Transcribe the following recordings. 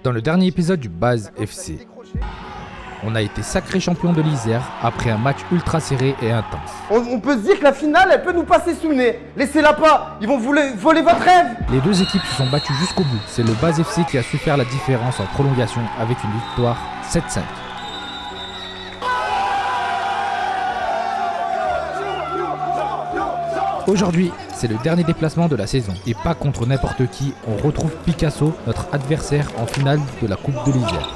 Dans le dernier épisode du Base FC, on a été sacré champion de l'Isère après un match ultra serré et intense. On peut se dire que la finale, elle peut nous passer sous le nez. Laissez-la pas, ils vont voler votre rêve. Les deux équipes se sont battues jusqu'au bout. C'est le Base FC qui a su faire la différence en prolongation avec une victoire 7-5. Aujourd'hui, c'est le dernier déplacement de la saison. Et pas contre n'importe qui, on retrouve Picasso, notre adversaire en finale de la Coupe de l'Isère.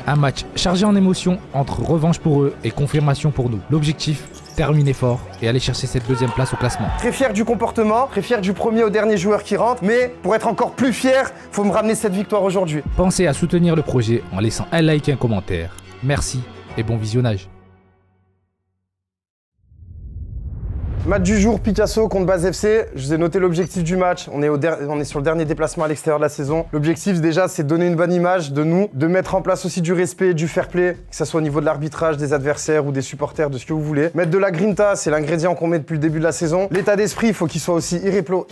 Un match chargé en émotions entre revanche pour eux et confirmation pour nous. L'objectif, terminer fort et aller chercher cette deuxième place au classement. Très fier du comportement, très fier du premier au dernier joueur qui rentre, mais pour être encore plus fier, faut me ramener cette victoire aujourd'hui. Pensez à soutenir le projet en laissant un like et un commentaire. Merci et bon visionnage. Match du jour, Picasso contre Base FC. Je vous ai noté l'objectif du match. On est sur le dernier déplacement à l'extérieur de la saison. L'objectif déjà, c'est de donner une bonne image de nous, de mettre en place aussi du respect, du fair play, que ce soit au niveau de l'arbitrage, des adversaires ou des supporters, de ce que vous voulez. Mettre de la grinta, c'est l'ingrédient qu'on met depuis le début de la saison. L'état d'esprit, il faut qu'il soit aussi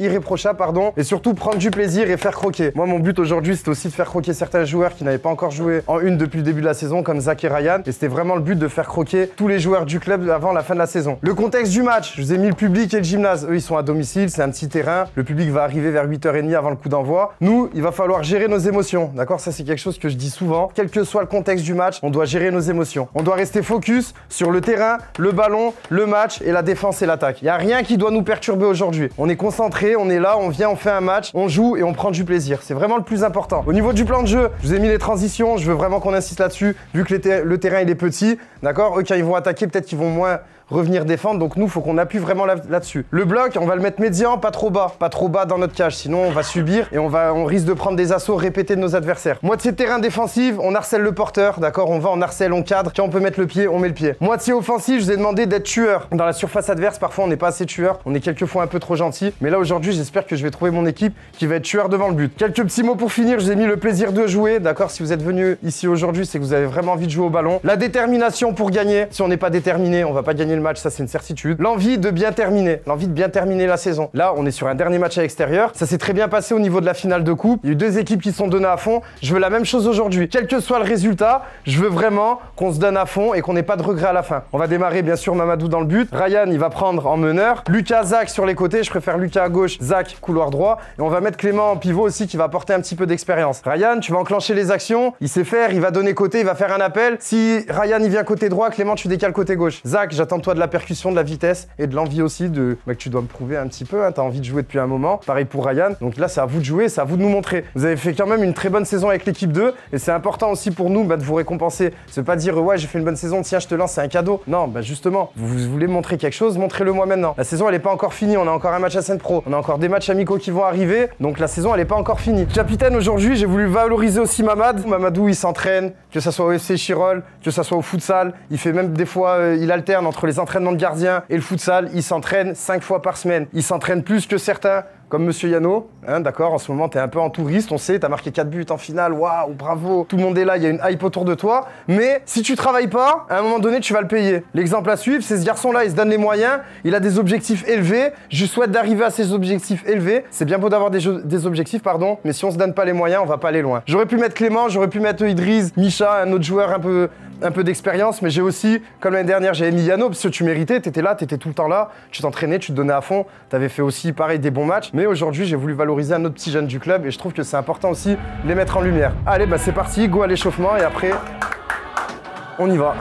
irréprochable, et surtout prendre du plaisir et faire croquer. Moi, mon but aujourd'hui, c'était aussi de faire croquer certains joueurs qui n'avaient pas encore joué en une depuis le début de la saison, comme Zach et Ryan. Et c'était vraiment le but de faire croquer tous les joueurs du club avant la fin de la saison. Le contexte du match, je vous ai mis le public et le gymnase. Eux, ils sont à domicile, c'est un petit terrain. Le public va arriver vers 8h30 avant le coup d'envoi. Nous, il va falloir gérer nos émotions. D'accord? Ça, c'est quelque chose que je dis souvent. Quel que soit le contexte du match, on doit gérer nos émotions. On doit rester focus sur le terrain, le ballon, le match et la défense et l'attaque. Il n'y a rien qui doit nous perturber aujourd'hui. On est concentré, on est là, on vient, on fait un match, on joue et on prend du plaisir. C'est vraiment le plus important. Au niveau du plan de jeu, je vous ai mis les transitions. Je veux vraiment qu'on insiste là-dessus, vu que le terrain, il est petit. D'accord? Eux, quand ils vont attaquer, peut-être qu'ils vont moins revenir défendre, donc nous, faut qu'on appuie vraiment là-dessus. Le bloc, on va le mettre médian, pas trop bas dans notre cage, sinon on va subir et on risque de prendre des assauts répétés de nos adversaires. Moitié de terrain défensive, on harcèle le porteur, d'accord, on va en harcèle, on cadre, quand on peut mettre le pied, on met le pied. Moitié offensive, je vous ai demandé d'être tueur. Dans la surface adverse, parfois on n'est pas assez tueur, on est quelquefois un peu trop gentil, mais là aujourd'hui, j'espère que je vais trouver mon équipe qui va être tueur devant le but. Quelques petits mots pour finir, je vous ai mis le plaisir de jouer, d'accord, si vous êtes venu ici aujourd'hui, c'est que vous avez vraiment envie de jouer au ballon. La détermination pour gagner, si on n'est pas déterminé, on va pas gagner le match, ça c'est une certitude. L'envie de bien terminer, la saison. Là, on est sur un dernier match à l'extérieur. Ça s'est très bien passé au niveau de la finale de coupe. Il y a eu deux équipes qui se sont données à fond. Je veux la même chose aujourd'hui. Quel que soit le résultat, je veux vraiment qu'on se donne à fond et qu'on n'ait pas de regrets à la fin. On va démarrer bien sûr Mamadou dans le but. Ryan, il va prendre en meneur. Lucas, Zach sur les côtés. Je préfère Lucas à gauche, Zach couloir droit. Et on va mettre Clément en pivot aussi qui va apporter un petit peu d'expérience. Ryan, tu vas enclencher les actions. Il sait faire, il va donner côté, il va faire un appel. Si Ryan, il vient côté droit, Clément, tu décales côté gauche. Zach, j'attends de toi de la percussion, de la vitesse et de l'envie aussi que tu dois me prouver un petit peu, hein, t'as envie de jouer depuis un moment. Pareil pour Ryan, donc là c'est à vous de jouer, c'est à vous de nous montrer. Vous avez fait quand même une très bonne saison avec l'équipe 2 et c'est important aussi pour nous de vous récompenser. C'est pas dire ouais j'ai fait une bonne saison, tiens je te lance, c'est un cadeau. Non, justement, vous voulez montrer quelque chose, montrez-le moi maintenant. La saison elle est pas encore finie, on a encore un match à Seine Pro, on a encore des matchs amicaux qui vont arriver, donc la saison elle est pas encore finie. Capitaine, aujourd'hui j'ai voulu valoriser aussi Mamadou, il s'entraîne, que ça soit au FC Chirol, que ça soit au futsal, il fait même des fois, il alterne entre les entraînements de gardien et le futsal, il s'entraîne 5 fois par semaine. Il s'entraîne plus que certains, comme Monsieur Yano, hein, d'accord, en ce moment, t'es un peu en touriste, on sait, t'as marqué 4 buts en finale, waouh, bravo, tout le monde est là, il y a une hype autour de toi, mais si tu travailles pas, à un moment donné, tu vas le payer. L'exemple à suivre, c'est ce garçon-là, il se donne les moyens, il a des objectifs élevés, je souhaite d'arriver à ces objectifs élevés, c'est bien beau d'avoir des objectifs, pardon, mais si on se donne pas les moyens, on va pas aller loin. J'aurais pu mettre Clément, j'aurais pu mettre Idriss, Micha, un autre joueur un peu d'expérience, mais j'ai aussi, comme l'année dernière, j'avais mis Yano, parce que tu méritais, t'étais là, t'étais tout le temps là, tu t'entraînais, tu te donnais à fond, t'avais fait aussi, pareil, des bons matchs, mais aujourd'hui, j'ai voulu valoriser un autre petit jeune du club, et je trouve que c'est important aussi de les mettre en lumière. Allez, c'est parti, go à l'échauffement, et après, on y va.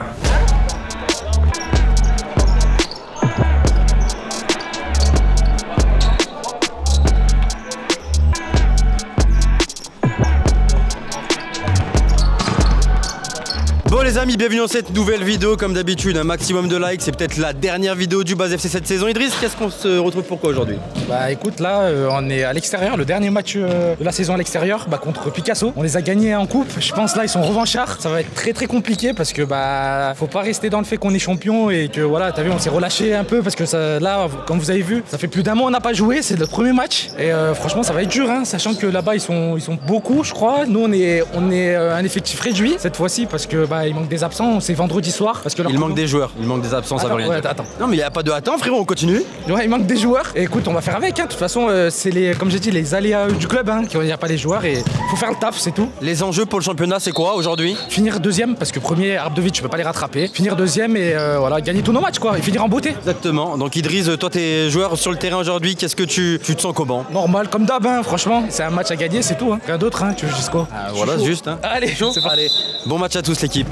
Bon les amis, bienvenue dans cette nouvelle vidéo. Comme d'habitude, un maximum de likes. C'est peut-être la dernière vidéo du Base FC cette saison. Idriss, qu'est-ce qu'on se retrouve pour quoi aujourd'hui? Bah écoute, là on est à l'extérieur, le dernier match de la saison à l'extérieur, contre Picasso. On les a gagnés en coupe. Je pense là ils sont revanchards. Ça va être très compliqué parce que faut pas rester dans le fait qu'on est champion et que voilà, t'as vu, on s'est relâché un peu parce que ça, là, comme vous avez vu, ça fait plus d'un mois on n'a pas joué. C'est notre premier match et franchement ça va être dur, hein, sachant que là-bas ils sont beaucoup, je crois. Nous on est un effectif réduit cette fois-ci parce que manque des absents, c'est vendredi soir. Parce que Il manque des joueurs, il manque des absents, ça veut rien dire. Attends. Non mais il n'y a pas de attends frérot, on continue. Ouais, il manque des joueurs. Et écoute, on va faire avec. Hein. De toute façon, c'est comme j'ai dit, les aléas du club. Hein, qu'il n'y a pas les joueurs et faut faire le taf, c'est tout. Les enjeux pour le championnat, c'est quoi aujourd'hui? Finir deuxième, parce que premier, Ardovic, tu peux pas les rattraper. Finir deuxième et voilà, gagner tous nos matchs, quoi. Et finir en beauté. Exactement. Donc Idriss, toi t'es joueur sur le terrain aujourd'hui, qu'est-ce que tu te sens comment? Normal, comme d'hab, hein, franchement. C'est un match à gagner, c'est tout. Hein. Rien d'autre, hein. Tu veux jusqu'au. Voilà, juste. Hein. Allez, c'est parti. Allez, bon match à tous l'équipe.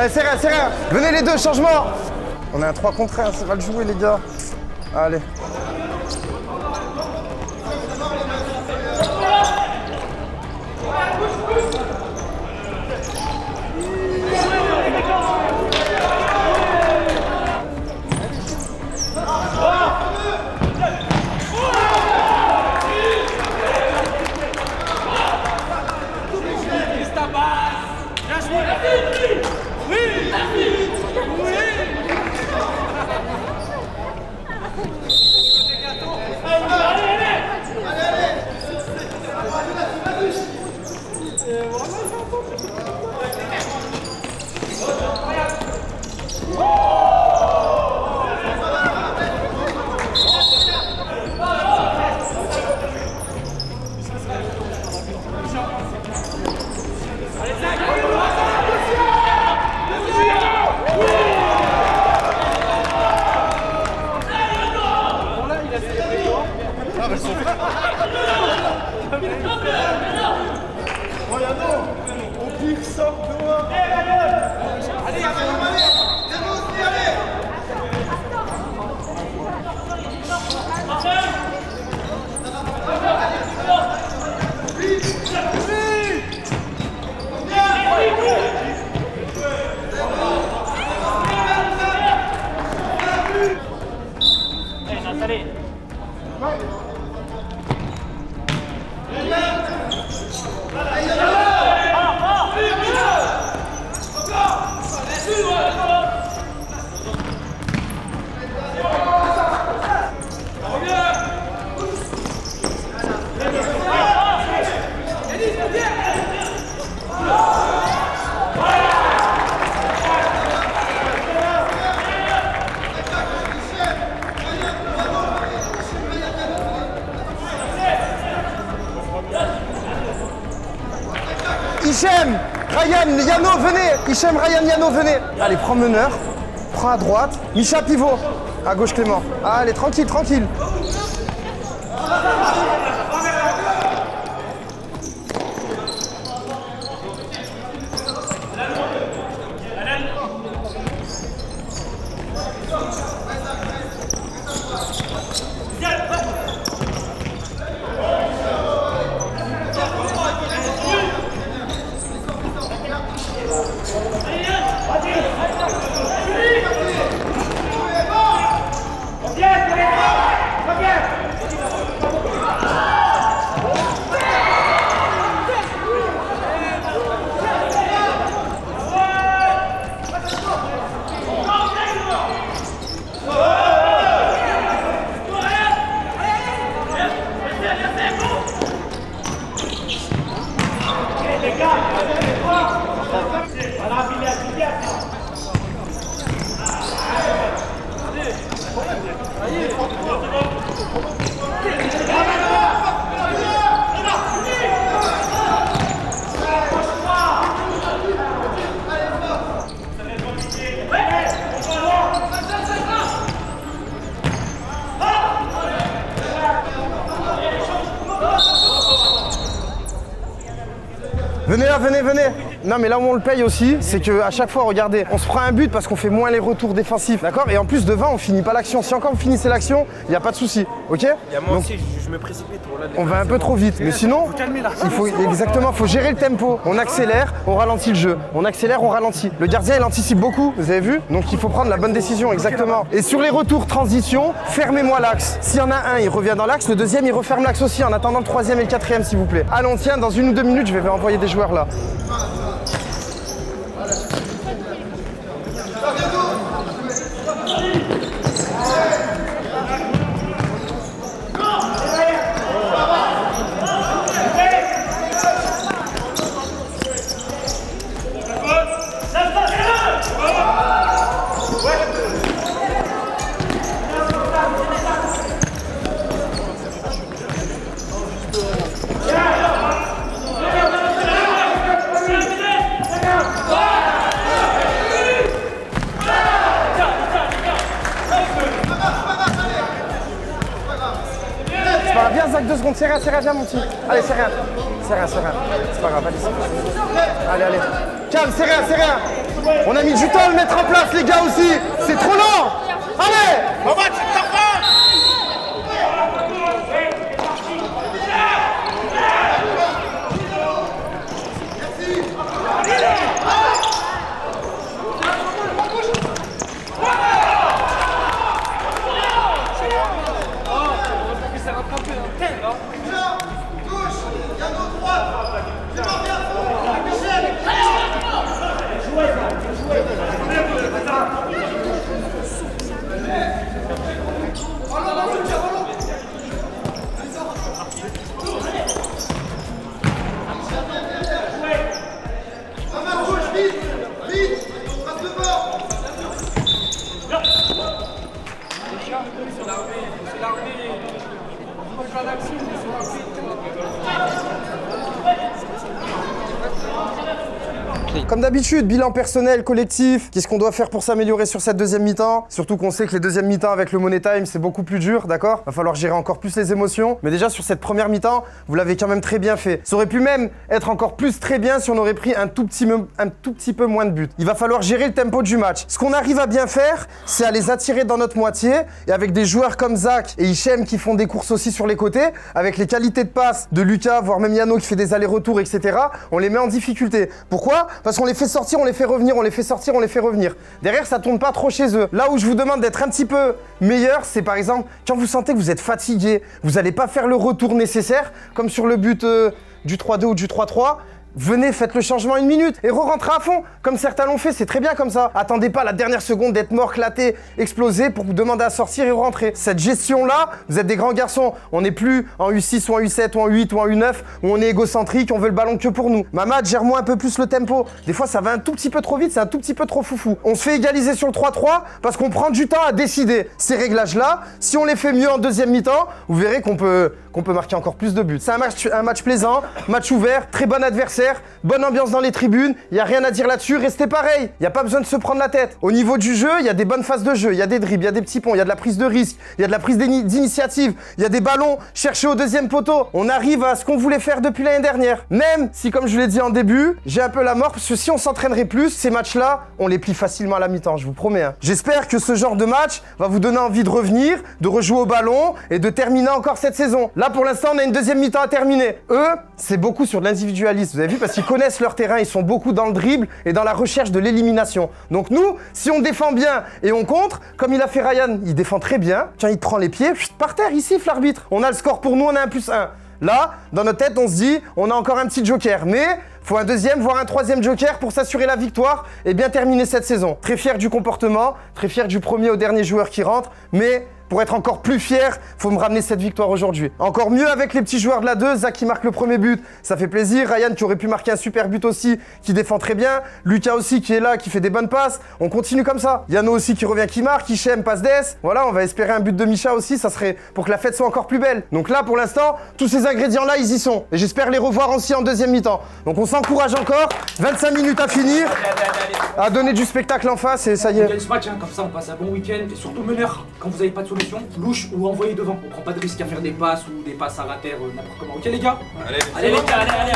Allez, c'est rien, c'est rien. Venez les deux, changement. On est un 3 contre 1, ça va le jouer les gars. Allez. Hichem, Ryan, Yano, venez. Hichem, Ryan, Yano, venez. Allez, prends meneur. Prends à droite. Misha, pivot. À gauche, Clément. Allez, tranquille, tranquille. Venez là, venez, venez. Non mais là où on le paye aussi, c'est qu'à chaque fois, regardez, on se prend un but parce qu'on fait moins les retours défensifs, d'accord? Et en plus devant, on finit pas l'action. Si encore vous finissez l'action, il n'y a pas de souci, ok? Moi aussi, je me précipite. On va un peu trop vite, mais sinon, il faut gérer le tempo. On accélère, on ralentit le jeu. On accélère, on ralentit. Le gardien, il anticipe beaucoup, vous avez vu? Donc il faut prendre la bonne décision, exactement. Et sur les retours transition, fermez-moi l'axe. S'il y en a un, il revient dans l'axe, le deuxième, il referme l'axe aussi, en attendant le troisième et le quatrième, s'il vous plaît. Allez, on tient, dans 1 ou 2 minutes, je vais envoyer des joueurs là. Viens Zach, 2 secondes, c'est rien, viens mon petit. Allez, c'est rien. C'est pas grave, allez. Allez. Calme, c'est rien. On a mis du temps à le mettre en place, les gars aussi. C'est trop lent. Allez. Comme d'habitude, bilan personnel, collectif. Qu'est-ce qu'on doit faire pour s'améliorer sur cette deuxième mi-temps? Surtout qu'on sait que les deuxièmes mi-temps avec le Money Time, c'est beaucoup plus dur, d'accord? Va falloir gérer encore plus les émotions. Mais déjà, sur cette première mi-temps, vous l'avez quand même très bien fait. Ça aurait pu même être encore plus très bien si on aurait pris un tout petit peu moins de buts. Il va falloir gérer le tempo du match. Ce qu'on arrive à bien faire, c'est à les attirer dans notre moitié. Et avec des joueurs comme Zach et Hichem qui font des courses aussi sur les côtés, avec les qualités de passe de Lucas, voire même Yano qui fait des allers-retours, etc., on les met en difficulté. Pourquoi? Parce qu'on les fait sortir, on les fait revenir, on les fait sortir, on les fait revenir. Derrière, ça tourne pas trop chez eux. Là où je vous demande d'être un petit peu meilleur, c'est par exemple, quand vous sentez que vous êtes fatigué, vous n'allez pas faire le retour nécessaire, comme sur le but du 3-2 ou du 3-3, venez, faites le changement 1 minute et re-rentrez à fond, comme certains l'ont fait, c'est très bien comme ça. Attendez pas la dernière seconde d'être mort, claté, explosé pour vous demander à sortir et rentrer. Cette gestion-là, vous êtes des grands garçons. On n'est plus en U6 ou en U7 ou en U8 ou en U9 où on est égocentrique, on veut le ballon que pour nous. Mamad, gère-moi un peu plus le tempo. Des fois, ça va un tout petit peu trop vite, c'est un tout petit peu trop foufou. On se fait égaliser sur le 3-3 parce qu'on prend du temps à décider. Ces réglages-là, si on les fait mieux en deuxième mi-temps, vous verrez qu'on peut marquer encore plus de buts. C'est un match plaisant, match ouvert, très bon adversaire. Bonne ambiance dans les tribunes, il n'y a rien à dire là-dessus, restez pareil, il n'y a pas besoin de se prendre la tête. Au niveau du jeu, il y a des bonnes phases de jeu, il y a des dribbles, il y a des petits ponts, il y a de la prise de risque, il y a de la prise d'initiative, il y a des ballons cherchés au deuxième poteau. On arrive à ce qu'on voulait faire depuis l'année dernière. Même si, comme je l'ai dit en début, j'ai un peu la mort, parce que si on s'entraînerait plus, ces matchs-là, on les plie facilement à la mi-temps, je vous promets. Hein. J'espère que ce genre de match va vous donner envie de revenir, de rejouer au ballon et de terminer encore cette saison. Là, pour l'instant, on a une deuxième mi-temps à terminer. Eux, c'est beaucoup sur de l'individualisme, vous avez vu, parce qu'ils connaissent leur terrain, ils sont beaucoup dans le dribble et dans la recherche de l'élimination. Donc nous, si on défend bien et on contre, comme il a fait Ryan, il défend très bien, quand il prend les pieds, par terre, il siffle l'arbitre. On a le score pour nous, on a 1+1. Là, dans notre tête, on se dit, on a encore un petit joker, mais faut un deuxième, voire un troisième joker pour s'assurer la victoire et bien terminer cette saison. Très fier du comportement, très fier du premier au dernier joueur qui rentre, mais pour être encore plus fier, faut me ramener cette victoire aujourd'hui. Encore mieux avec les petits joueurs de la 2, Zach qui marque le premier but, ça fait plaisir. Ryan qui aurait pu marquer un super but aussi, qui défend très bien. Lucas aussi qui est là, qui fait des bonnes passes. On continue comme ça. Yano aussi qui revient, qui marque. Hichem passe d'ess. Voilà, on va espérer un but de Misha aussi, ça serait pour que la fête soit encore plus belle. Donc là, pour l'instant, tous ces ingrédients-là, ils y sont. Et j'espère les revoir aussi en deuxième mi-temps. Donc on s'encourage encore. 25 minutes à finir. À donner du spectacle en face et ça y est. On gagne ce match, hein, comme ça on passe un bon week-end. Et surtout meneur, quand vous n'avez pas de solution, louche ou envoyez devant. On prend pas de risque à faire des passes ou des passes à la terre, n'importe comment. Ok les gars? Allez les gars, allez.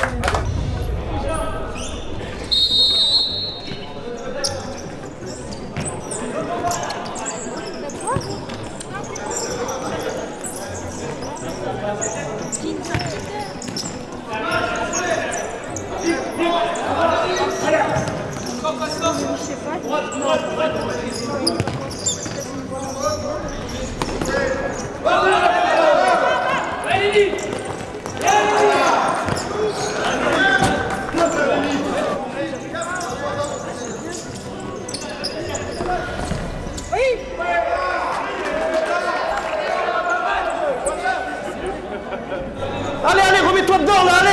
Allez, remets-toi dedans là, allez!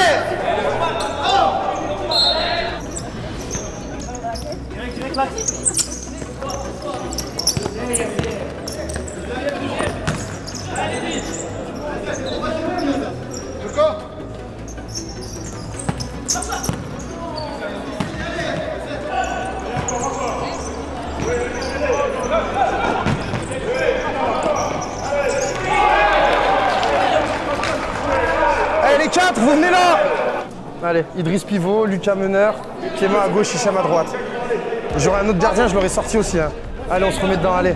Allez les 4, vous venez là! Allez, Idriss pivot, Lucas meneur, Clément à gauche, Hichem à droite. J'aurais un autre gardien, je l'aurais sorti aussi. Hein. Allez, on se remet dedans, allez.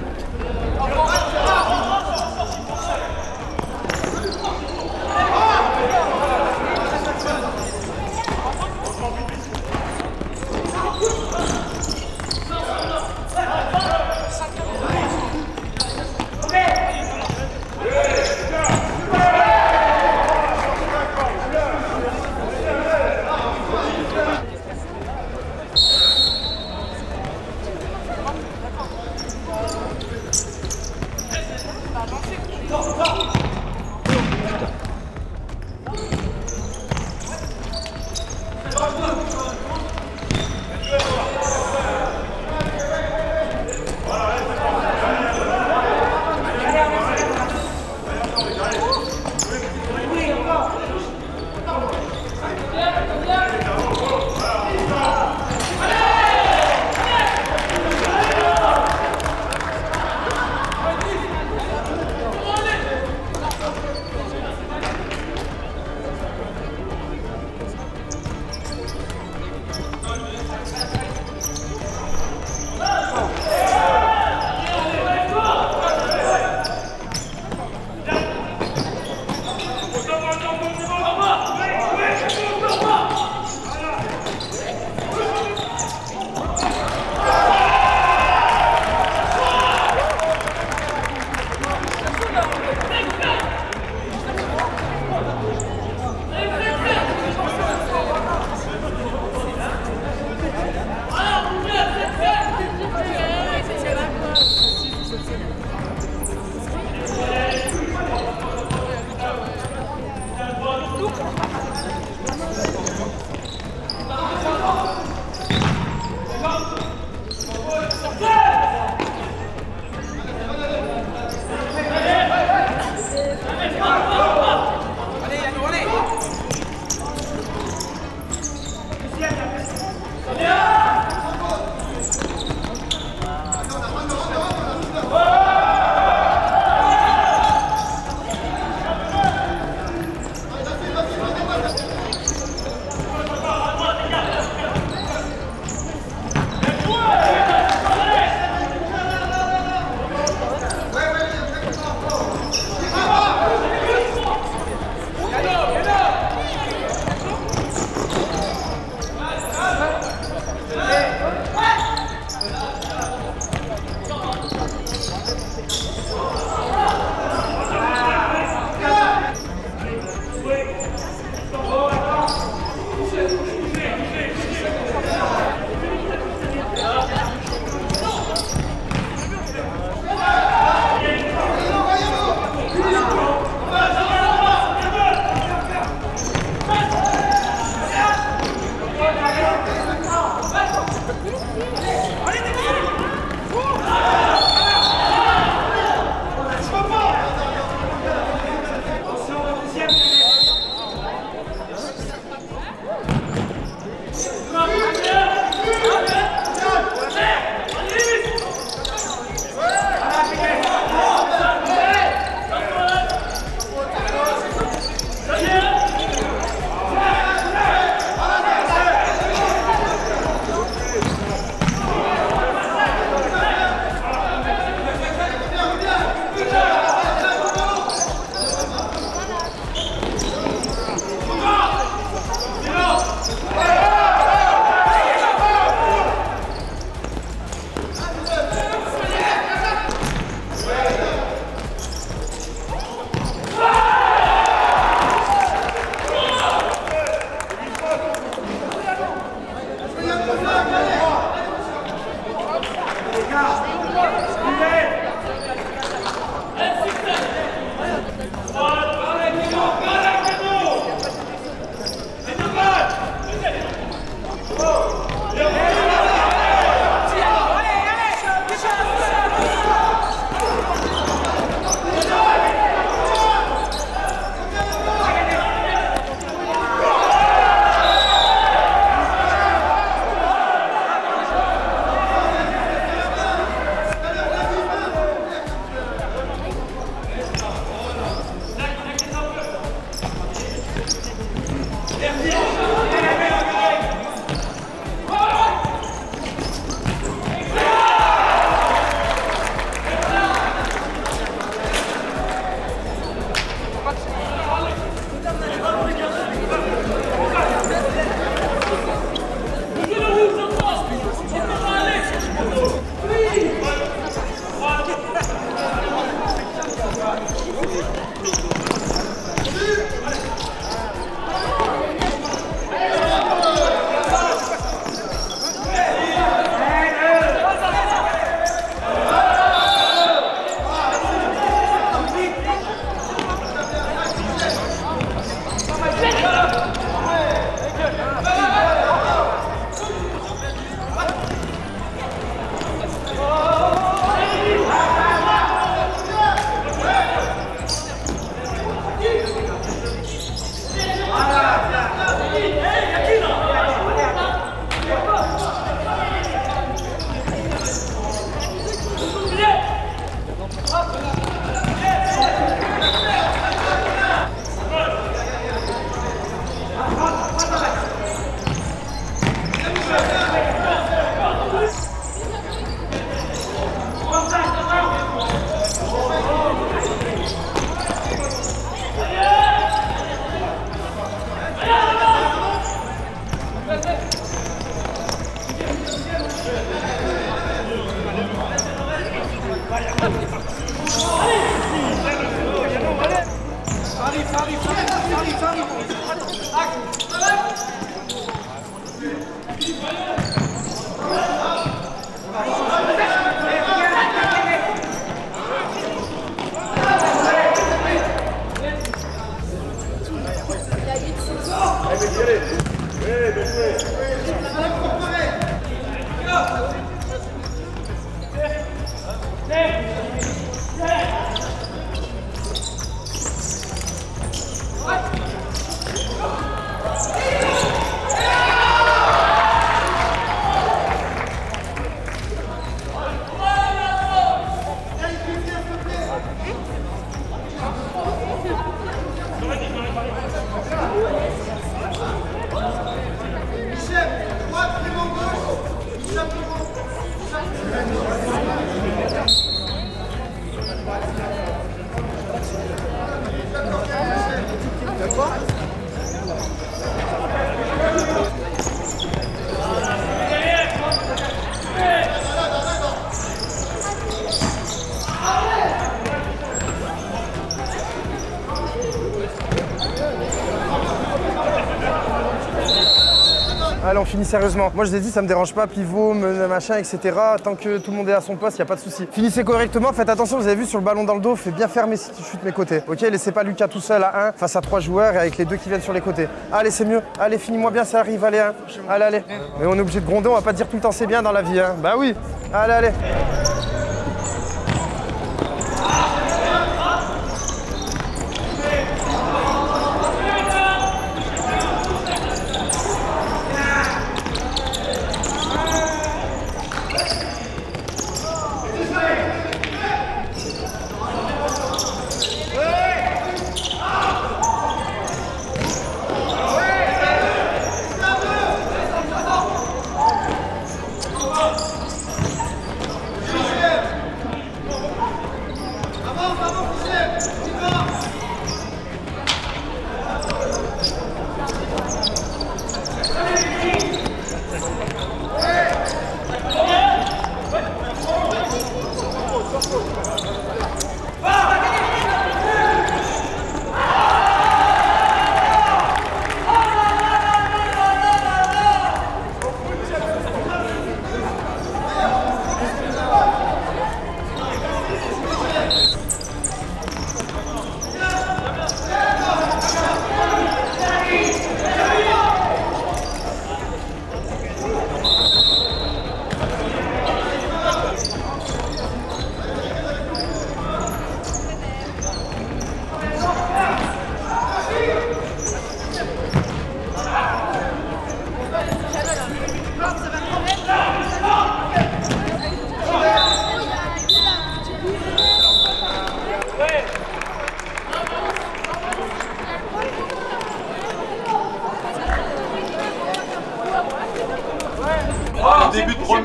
finit sérieusement. Moi je l'ai dit, ça me dérange pas, pivot, machin, etc. Tant que tout le monde est à son poste, il n'y a pas de souci. Finissez correctement, faites attention, vous avez vu sur le ballon dans le dos, fais bien fermer si tu chutes mes côtés. Ok, laissez pas Lucas tout seul à 1 face à 3 joueurs et avec les 2 qui viennent sur les côtés. Allez, c'est mieux. Allez, finis-moi bien, ça arrive, allez, allez. Mais on est obligé de gronder, on va pas dire tout le temps c'est bien dans la vie, hein. Bah oui. Allez.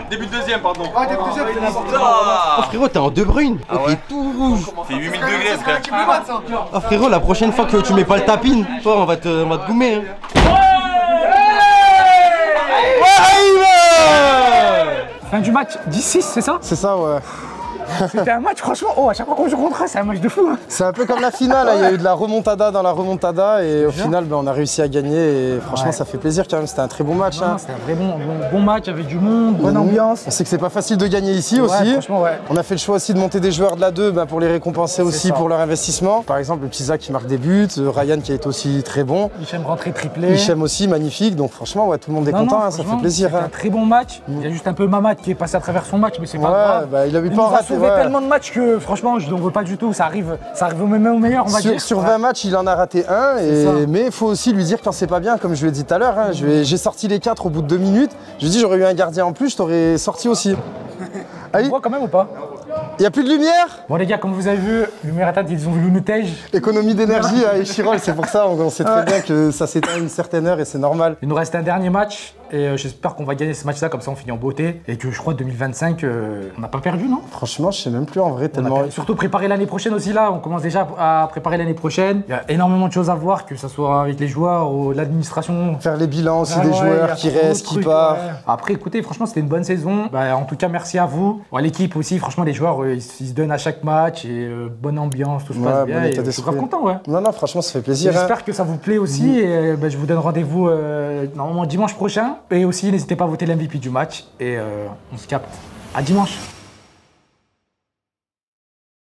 Début de deuxième, pardon. Ah, début de deuxième, c'est n'importe quoi. Oh frérot, t'es en De Bruyne. Ah ouais. T'es tout rouge. Fait 8000 degrés, frère. Oh frérot, la prochaine fois que tu mets pas le tapin, toi on va te goumer. Hein. Fin du match, 10-6, c'est ça? C'est ça, ouais. C'était un match, franchement, oh, à chaque fois qu'on joue contre eux, c'est un match de fou. Hein. C'est un peu comme la finale, hein. Il y a eu de la remontada dans la remontada et au final on a réussi à gagner et franchement ça fait plaisir quand même, c'était un très bon match. Hein. C'était un vrai bon match avec du monde, bonne ambiance. On sait que c'est pas facile de gagner ici aussi. Franchement, ouais. On a fait le choix aussi de monter des joueurs de la 2 pour les récompenser aussi pour leur investissement. Par exemple le petit Zach qui marque des buts, Ryan qui est aussi très bon. Hichem rentré triplé. Hichem aussi magnifique, donc franchement ouais, tout le monde est content, hein, ça fait plaisir. Hein. Un très bon match, il y a juste un peu Mamad qui est passé à travers son match mais c'est pas grave. Bah, il a eu il pas nous a raté, sauvé tellement de matchs que franchement je n'en veux pas du tout, ça arrive au meilleur on va dire. Sur 20 matchs il en a raté un, mais il faut aussi lui dire quand c'est pas bien, comme je lui ai dit tout à l'heure, hein, j'ai sorti les 4 au bout de 2 minutes, je lui ai dit j'aurais eu un gardien en plus, je t'aurais sorti aussi. Tu vois quand même ou pas? Il n'y a plus de lumière? Bon les gars, comme vous avez vu, Lumière Attaque, ils ont voulu nous tège. Économie d'énergie à Échirol, c'est pour ça, on sait très bien que ça s'éteint à une certaine heure et c'est normal. Il nous reste un dernier match et j'espère qu'on va gagner ce match-là, comme ça on finit en beauté. Et que je crois 2025, on n'a pas perdu, non? Franchement, je sais même plus en vrai, tellement... Surtout préparer l'année prochaine aussi là, on commence déjà à préparer l'année prochaine. Il y a énormément de choses à voir, que ce soit avec les joueurs ou l'administration. Faire les bilans aussi des joueurs qui restent, qui partent. Ouais. Après écoutez, franchement c'était une bonne saison. En tout cas merci à vous. L'équipe aussi, franchement les joueurs ils se donnent à chaque match et bonne ambiance, tout se passe bien. Et je suis grave content, ouais. Non, franchement ça fait plaisir. J'espère que ça vous plaît aussi et je vous donne rendez-vous normalement dimanche prochain. Et aussi n'hésitez pas à voter l'MVP du match et on se capte. À dimanche.